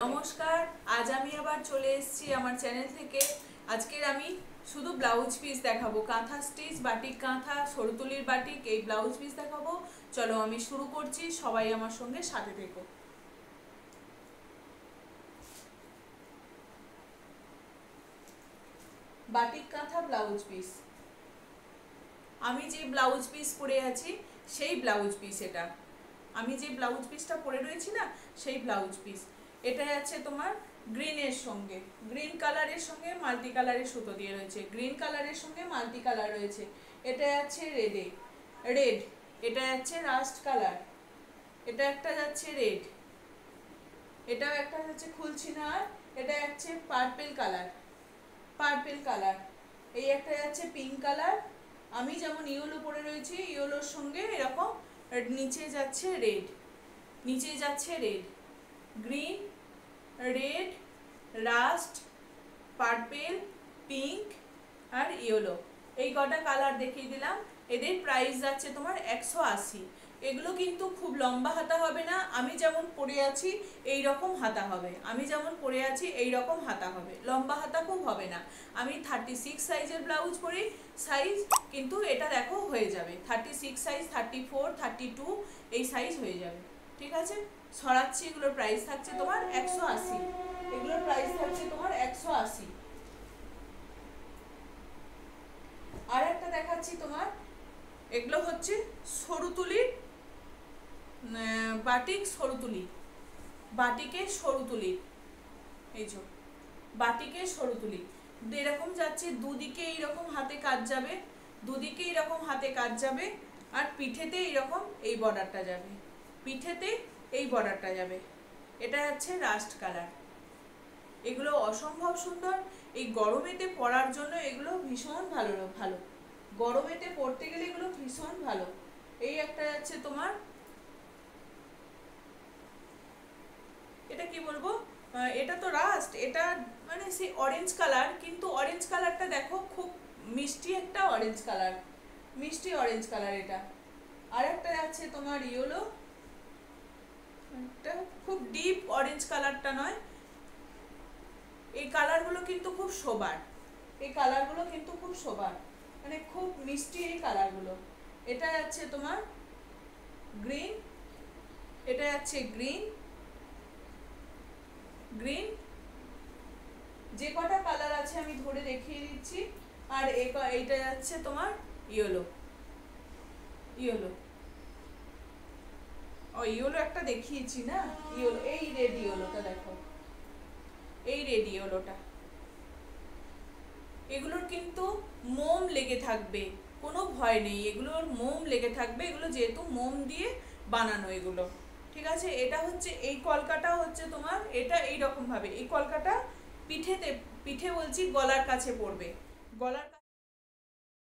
নমস্কার, আজ আমি আবার চলে এসেছি আমার চ্যানেল থেকে। আজকের আমি শুধু ব্লাউজ পিস দেখাবো, কাঁথা স্টিচ, বাটিক কাঁথা, সরুতুলির বাটিক, এই ব্লাউজ পিস দেখাবো। চলো আমি শুরু করছি, সবাই আমার সঙ্গে সাথে থেকো। বাটিক কাঁথা ব্লাউজ পিস, আমি যে ব্লাউজ পিস পরে আছি সেই ব্লাউজ পিস এটা। আমি যে ব্লাউজ পিসটা পরে রয়েছি না, সেই ব্লাউজ পিস। এটা আছে তোমার গ্রিনের সঙ্গে, গ্রিন কালারের সঙ্গে মাল্টি কালারের সুতো দিয়ে রয়েছে, গ্রিন কালারের সঙ্গে মাল্টি কালার রয়েছে। এটা আছে রেড, এটা আছে রাস্ট কালার, এটা একটা যাচ্ছে রেড, এটাও একটা যাচ্ছে খুলছি না, আর এটা যাচ্ছে পার্পেল কালার, এই একটা যাচ্ছে পিঙ্ক কালার। আমি যেমন ইয়েলো পরে রয়েছি, ইয়েলোর সঙ্গে এরকম নিচে যাচ্ছে red, green, red, rust, purple, pink আর ইয়েলো, এই কটা কালার দেখিয়ে দিলাম। এদের প্রাইস যাচ্ছে তোমার 180। এগুলো কিন্তু খুব লম্বা হাতা হবে না, আমি যেমন পরে আছি এই রকম হাতা হবে, লম্বা হাতা খুব হবে না। আমি 36 সাইজের ব্লাউজ পরি, সাইজ কিন্তু এটা দেখো হয়ে যাবে 36 সাইজ, 34, 32 এই সাইজ হয়ে যাবে। ঠিক আছে, ছড়াচ্ছি। এগুলোর প্রাইস থাকছে তোমার 180, এগুলোর প্রাইস থাকছে তোমার 180। আর একটা দেখাচ্ছি তোমার, এগুলো হচ্ছে সরুতুলির বাটিকের সরুতুলি, এই যে বাটিকের সরুতুলি এরকম যাচ্ছে, দুদিকে এইরকম হাতে কাজ যাবে, আর পিঠেতে এইরকম এই বর্ডারটা যাবে, এটা হচ্ছে রাস্ট কালার। এগুলো অসম্ভব সুন্দর, এই গরমেতে পরার জন্য এগুলো ভীষণ ভালো, গরমেতে পরতে গেলে এগুলো ভীষণ ভালো। এই একটা যাচ্ছে তোমার, এটা কি বলবো, এটা তো রাস্ট, এটা মানে সেই অরেঞ্জ কালার, কিন্তু অরেঞ্জ কালারটা দেখো খুব মিষ্টি একটা অরেঞ্জ কালার এটা। আর একটা যাচ্ছে তোমার ইয়েলো, এটা খুব ডিপ অরেঞ্জ কালারটা নয়। এই কালারগুলো কিন্তু খুব শোবার, মানে খুব মিষ্টি এই কালারগুলো। এটা যাচ্ছে তোমার গ্রিন, এটা যাচ্ছে গ্রিন, যে কটা কালার আছে আমি ধরে দেখিয়ে দিচ্ছি। আর এইটা যাচ্ছে তোমার ইয়েলো, ইয়েলো একটা দেখিয়েছি না, ইয়েলো, এই রেড ইয়েলোটা দেখো, এগুলোর কিন্তু মোম লেগে থাকবে, কোনো ভয় নেই, এগুলোর মোম লেগে থাকবে, এগুলো যেহেতু মোম দিয়ে বানানো এগুলো। ঠিক আছে, এটা হচ্ছে এই কলকাটা হচ্ছে তোমার, এটা এইরকম ভাবে এই কলকাটা পিঠে বলছি গলার কাছে পড়বে, গলার